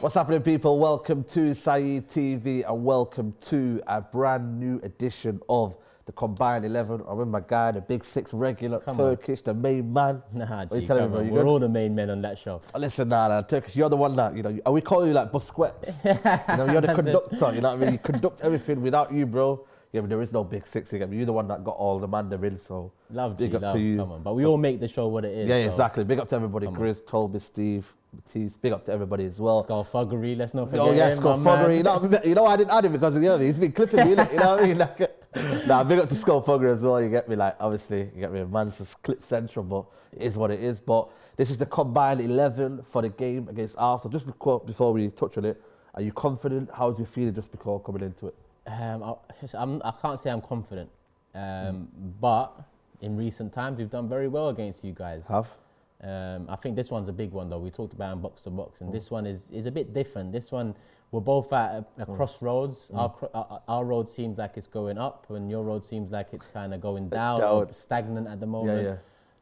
What's happening, people? Welcome to Saeed TV and welcome to a brand new edition of the Combined 11. I'm with my guy, the Big Six regular, Turkish, the main man. Nah, what are you G, telling me, bro? You we're good? all the main men on that show. Listen, nah, Turkish, you're the one that, are we calling you like Busquets? You're the conductor, you know what I mean? You conduct everything. Without you, bro, but there is no Big Six again. You're the one that got all the mandarins, so big up to you. Come on, but we all make the show what it is. Yeah, exactly. Big up to everybody. Grizz, Tolby, Steve, Matisse. Big up to everybody as well. Scarfuggery, let's not forget. Oh yeah, Scarfuggery. I didn't add him because of the he's been clipping me, you know what I mean? Like, big up to Scarfuggery as well. You get me, obviously, you get me. Man's just clip central, but it is what it is. But this is the Combined 11 for the game against Arsenal. Just before we touch on it, are you confident? How do you feel just before coming into it? I can't say I'm confident, but in recent times we've done very well against you guys. I think this one's a big one though. We talked about in box to box, and this one is a bit different. This one, we're both at a crossroads. Our road seems like it's going up, and your road seems like it's kind of going down, or stagnant at the moment. Yeah.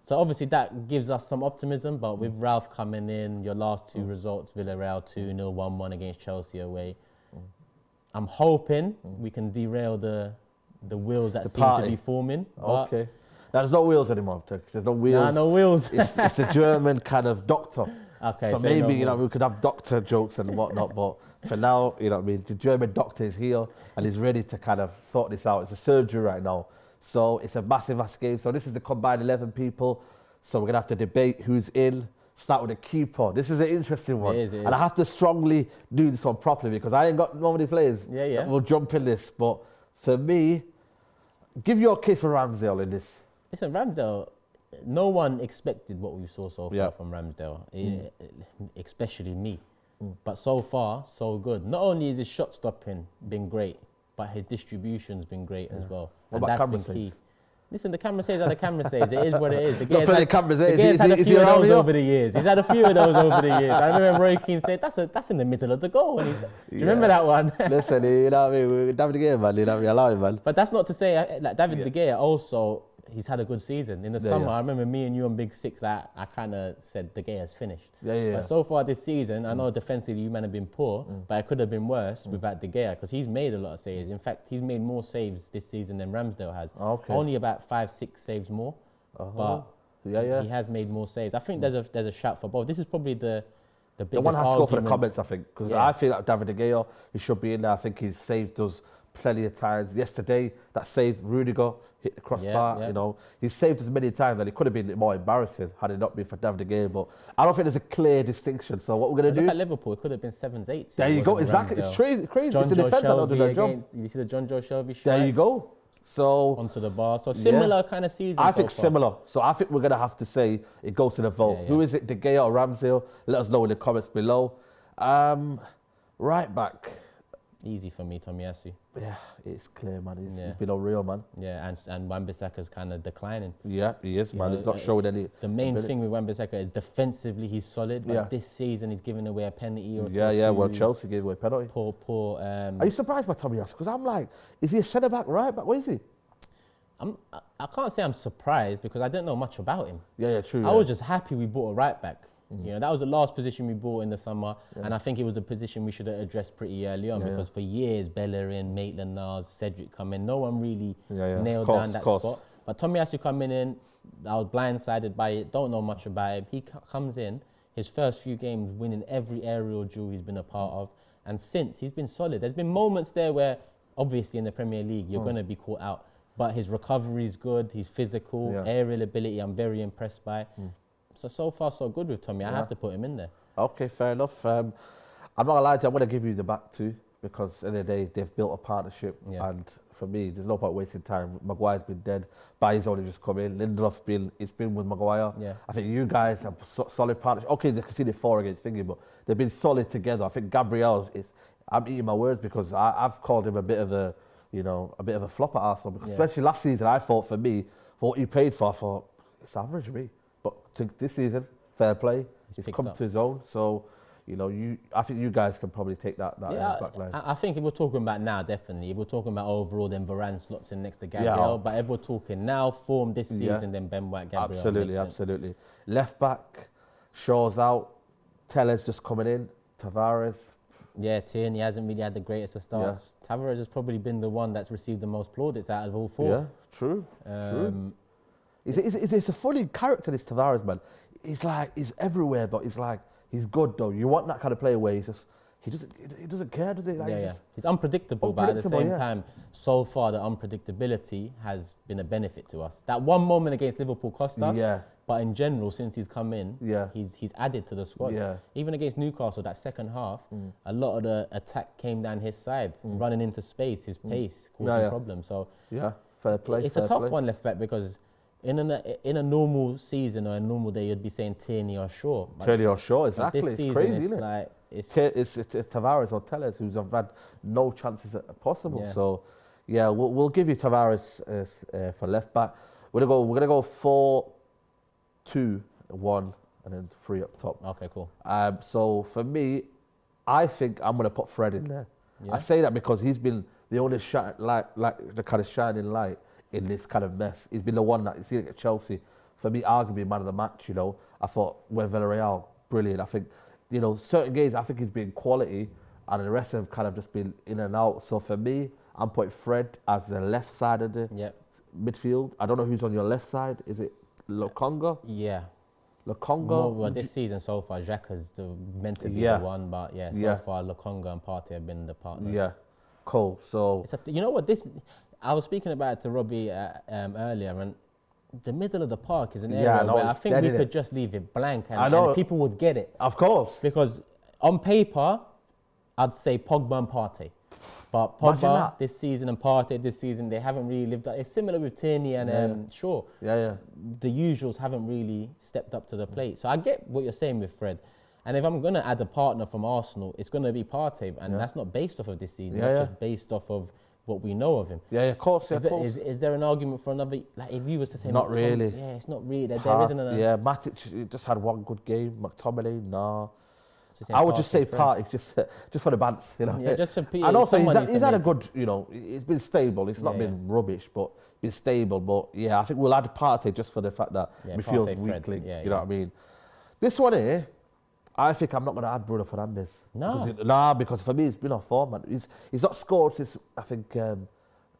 So obviously that gives us some optimism, but with Ralph coming in, your last two results, Villarreal 2-0, 1-1 against Chelsea away. I'm hoping we can derail the wheels that seem to be forming. Okay. Now, there's no wheels anymore, Turkish. There's no wheels. Nah, no wheels. It's a German kind of doctor. Okay. So maybe, we could have doctor jokes and whatnot, but for now, the German doctor is here and he's ready to kind of sort this out. It's a surgery right now. So it's a massive game. So this is the Combined 11 people. So we're going to have to debate who's in. Start with the keeper. This is an interesting one. It is. And I have to strongly do this one properly because I ain't got nobody players that will jump in this. But for me, give your case for Ramsdale in this. Listen, Ramsdale, no one expected what we saw so far from Ramsdale, especially me. But so far, so good. Not only is his shot stopping been great, but his distribution's been great as well. What about camera saves? Listen, the camera says how the camera says. It is what it is. The Gay's had a few of those over the years. He's had a few of those over the years. I remember Roy Keane said, that's in the middle of the goal. Do you remember that one? Listen, you know what I mean? David De Gea, man. You know what I mean? Allow him, man. But that's not to say, like David De Gea also, he's had a good season. In the summer, I remember me and you on Big Six, I kind of said De Gea's finished. But so far this season, I know defensively you men have been poor, but it could have been worse without De Gea because he's made a lot of saves. In fact, he's made more saves this season than Ramsdale has. Only about 5-6 saves more, but he has made more saves. I think there's a shout for both. This is probably the biggest The one has to go for the argument. comments, I think, because I feel like David De Gea, he should be in there. I think he's saved us plenty of times. Yesterday, that save, Rudiger hit the crossbar. He's saved us many times, and it could have been more embarrassing had it not been for David De Gea. But I don't think there's a clear distinction. So what we're going to do? Look at Liverpool, it could have been 7s, 8s. There you go. Exactly. It's crazy. It's the defence that don't do their job. You see the John Joe Shelby shot? There you go. So onto the bar. So similar kind of season. I think similar. So I think we're going to have to say it goes to the vote. Who is it, De Gea or Ramsdale? Let us know in the comments below. Right back. Easy for me, Tomiyasu. Yeah, it's clear, man. He's been unreal, man. Yeah, and Wan-Bissaka's kind of declining. Yeah, he is, man. He's not showing any. The main thing with Wan-Bissaka is defensively he's solid, but this season he's giving away a penalty or two. Well, Chelsea gave away a penalty. Poor. Are you surprised by Tomiyasu? Because I'm like, is he a centre back, right back? What is he? I can't say I'm surprised because I don't know much about him. Yeah, true. I was just happy we bought a right back. That was the last position we bought in the summer, and I think it was a position we should have addressed pretty early on because for years, Bellerin, Maitland-Niles, Cedric coming, no one really nailed down that spot. But Tomiyasu coming in, I was blindsided by it, don't know much about him. He comes in, his first few games winning every aerial duel he's been a part of, and since he's been solid. There's been moments there where, obviously in the Premier League, you're going to be caught out, but his recovery is good, he's physical, aerial ability, I'm very impressed by. So far, so good with Tommy. I have to put him in there. Okay, fair enough. I'm not going to lie to you, I'm going to give you the back two because at the end of the day, they've built a partnership. And for me, there's no point wasting time. Maguire's been dead. Bailly's only just come in. Lindelof, it's been with Maguire. I think you guys have solid partnership. Okay, they conceded 4 against Thingy, but they've been solid together. I think Gabriel's I'm eating my words because I've called him a bit of a flop at Arsenal. Because especially last season, I thought for me, for what he paid for, I thought, it's average, me. But this season, fair play. He's come to his own. So, I think you guys can probably take that back line. I think if we're talking about now, definitely. If we're talking about overall, then Varane slots in next to Gabriel. But if we're talking now, form this season, then Ben White, Gabriel. Absolutely. Left back, Shaw's out. Teller's just coming in. Tavares, Yeah, Tierney hasn't really had the greatest of starts. Yeah. Tavares has probably been the one that's received the most plaudits out of all four. Yeah, true. True. It's a funny character, this Tavares, man. He's everywhere, but he's good though. You want that kind of player where he doesn't care, does he? He's unpredictable, but at the same time, so far the unpredictability has been a benefit to us. That one moment against Liverpool cost us. Yeah. But in general, since he's come in, he's added to the squad. Yeah. Even against Newcastle, that second half, a lot of the attack came down his side, running into space, his pace causing problems. So fair play. It's a tough one left back because in a normal season or a normal day, you'd be saying Tierney or Shaw. Tierney or Shaw, exactly. This season, crazy, isn't it? It's Tavares or Telles who's had no chances possible. Yeah. So, we'll give you Tavares for left back. We're gonna go 4-2-1 and then 3 up top. Okay, cool. So for me, I think I'm gonna put Fred in there. Yeah. I say that because he's been the only the kind of shining light in this kind of mess. He's been the one that, if you look at Chelsea, for me, arguably man of the match. I thought when Villarreal, brilliant. I think, certain games, I think he's been quality, and the rest have kind of just been in and out. So for me, I'm putting Fred as the left side of the midfield. I don't know who's on your left side. Is it Lokonga? Yeah. Lokonga? Well, this season so far, Xhaka's meant to be the one, but so far Lokonga and Partey have been the partners. Yeah, cool. So you know what? I was speaking about it to Robbie earlier, and the middle of the park is an area where I think we could just leave it blank and people would get it. Of course. Because on paper, I'd say Pogba and Partey. But Pogba this season and Partey this season, they haven't really lived up. It's similar with Tierney and Shaw. The usuals haven't really stepped up to the plate. So I get what you're saying with Fred. And if I'm going to add a partner from Arsenal, it's going to be Partey. And that's not based off of this season. That's just based off of what we know of him. Of course. Is there an argument for another? Like, if you was to say not really. It's not really. There isn't an. Matic just had one good game. McTominay, nah. I would just say Partey, just for the bands, Yeah, just for people. And also, he's had a good, it's been stable. It's not been rubbish, but been stable. But I think we'll add Partey just for the fact that midfield's weak link. You know what I mean? This one here, I think I'm not going to add Bruno Fernandes. No. Because for me, it's been off form, man. He's not scored since, I think,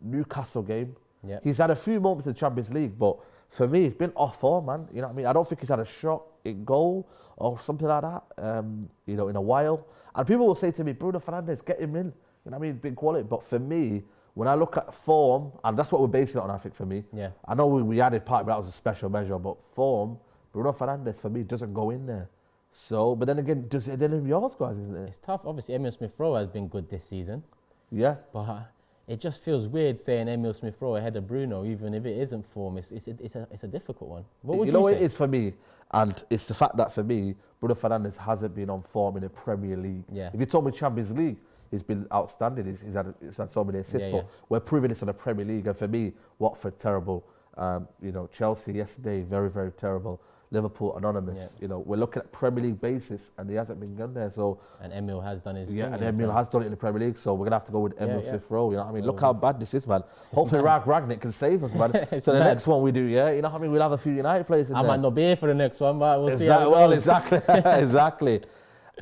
Newcastle game. Yeah. He's had a few moments in the Champions League, but for me, he's been off form, man. You know what I mean? I don't think he's had a shot in goal or something like that, in a while. And people will say to me, Bruno Fernandes, get him in. You know what I mean? It's been quality. But for me, when I look at form, and that's what we're basing it on, I think, for me. Yeah. I know we added Partey, but that was a special measure. But form, Bruno Fernandes, for me, doesn't go in there. So, but then again, does it in yours, guys, isn't it? It's tough. Obviously, Emile Smith-Rowe has been good this season. Yeah. But it just feels weird saying Emile Smith-Rowe ahead of Bruno, even if it isn't form. It's a difficult one. What would you say? What it is for me? And it's the fact that for me, Bruno Fernandes hasn't been on form in the Premier League. Yeah. If you told me Champions League, he's been outstanding. He's had so many assists. But we're proving this on the Premier League. And for me, Watford, terrible. Chelsea yesterday, very, very terrible. Liverpool, anonymous. We're looking at Premier League basis, and he hasn't been done there. So and Emile has done his thing. And Emile has done it in the Premier League. So we're gonna have to go with Emile Smith-Rowe. You know what I mean? Look how bad this is, man. Hopefully, Ragnick can save us, man. So the next one we do, you know what I mean? We'll have a few United players in there. I might not be here for the next one, but we'll see how it goes. Exactly, exactly.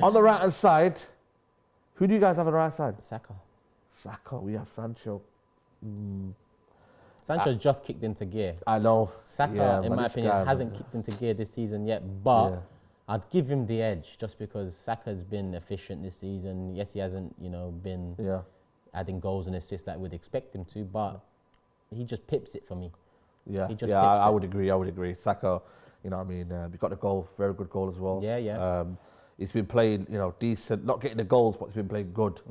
On the right hand side, who do you guys have on the right side? Saka. We have Sancho. Sancho's just kicked into gear. I know. Saka, in my opinion, hasn't kicked into gear this season yet, but I'd give him the edge just because Saka's been efficient this season. Yes, he hasn't, been adding goals and assists that we'd expect him to, but he just pips it for me. I would agree. Saka, you know what I mean, he got the goal, very good goal as well. He's been playing, decent, not getting the goals, but he's been playing good.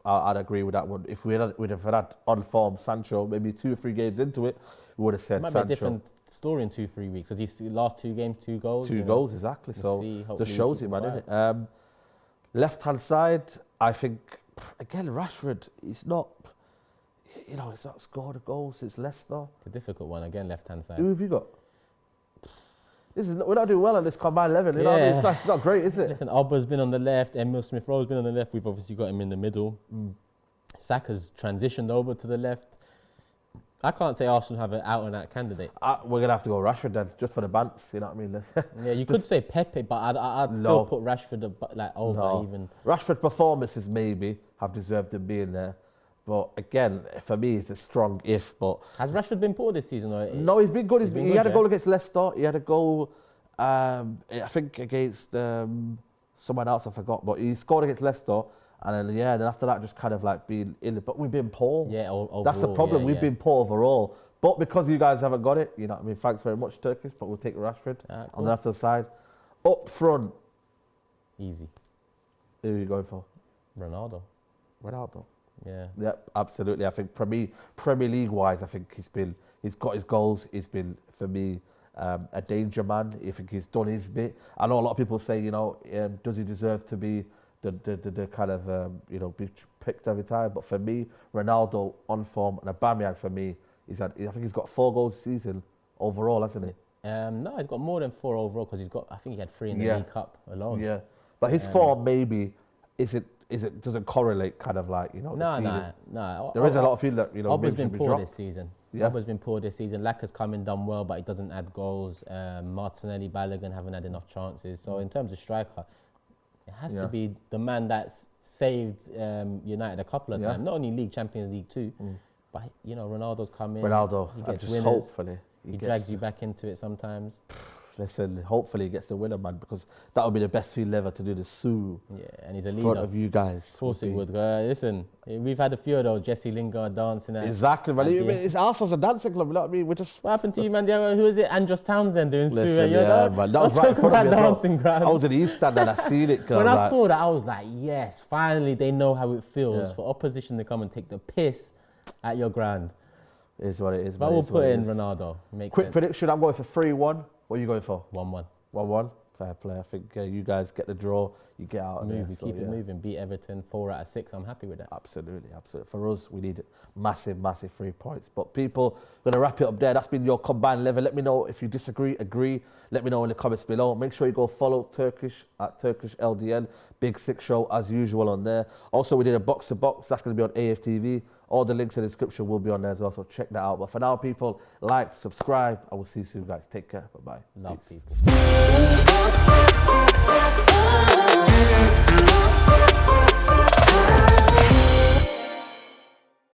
I'd agree with that one. If we'd have had on form Sancho, maybe 2 or 3 games into it, we would have said Sancho. Might be a different story in 2-3 weeks because he's last 2 games, 2 goals. 2 goals, exactly. So just shows it, man, isn't it? Left hand side, I think again Rashford. He's not, he's not scored a goal since Leicester. It's a difficult one again, left hand side. Who have you got? We're not doing well on this combined 11. You know what I mean? It's not great, is it? Listen, Auba's been on the left, Emile Smith-Rowe's been on the left. We've obviously got him in the middle. Saka's transitioned over to the left. I can't say Arsenal have an out-and-out candidate. We're going to have to go Rashford then, just for the bants, you know what I mean? Yeah, you could say Pepe, but I'd still put Rashford over even. Rashford performances maybe have deserved him being there. But again, for me, it's a strong if. But has Rashford been poor this season? Or no, he's been good. He had a goal against Leicester. He had a goal, I think, against someone else, I forgot. But he scored against Leicester. And then, then after that, just kind of like being in it. But we've been poor. Yeah, overall, that's the problem. We've been poor overall. But because you guys haven't got it, you know what I mean? Thanks very much, Turkish. But we'll take Rashford on the left side. Up front. Easy. Who are you going for? Ronaldo. Yeah. Yep, absolutely. I think Premier League wise, I think he's got his goals. He's been, for me, a danger man. I think he's done his bit. I know a lot of people say, does he deserve to be the kind of, be picked every time? But for me, Ronaldo on form and Aubameyang for me, I think he's got 4 goals a season overall, hasn't he? No, he's got more than 4 overall because I think he had 3 in the League Cup alone. Yeah, but his form maybe doesn't correlate kind of like, No. There is a lot of feel that, Obba's been poor dropped. this season. Yeah. Obba's been poor this season. Laka's come in, done well, but he doesn't add goals. Martinelli, Balogun haven't had enough chances. So in terms of striker, it has to be the man that's saved United a couple of times. Not only League, Champions League too. But, Ronaldo's come in. He gets winners. Hopefully. He drags you back into it sometimes. Listen, hopefully he gets the winner, man, because that would be the best feel ever to do the Sue. Yeah, and he's a leader. In front of you guys. Of course it would. Listen, we've had a few of those. Jesse Lingard dancing at. Exactly, man. It's Arsenal's a dancing club, you know what I mean? What happened to you, man? Who is it? Andros Townsend doing Sue. Man. That was right in front of me dancing ground. I was in the East Stand and I seen it. When I saw that, I was like, yes, finally they know how it feels for opposition to come and take the piss at your ground. It is what it is. But we'll put in Ronaldo. Quick prediction, I'm going for 3-1. What are you going for? 1-1. 1-1. Fair play. I think you guys get the draw. You get out of there. We keep it moving. Beat Everton 4 out of 6. I'm happy with that. Absolutely. For us, we need massive 3 points. But people, we're going to wrap it up there. That's been your combined level. Let me know if you disagree, agree. Let me know in the comments below. Make sure you go follow Turkish at Turkish LDN. Big 6 show as usual on there. Also, we did a box to box. That's going to be on AFTV. All the links in the description will be on there as well. So check that out. But for now, people, like, subscribe. I will see you soon, guys. Take care. Bye-bye. Love Peace. people.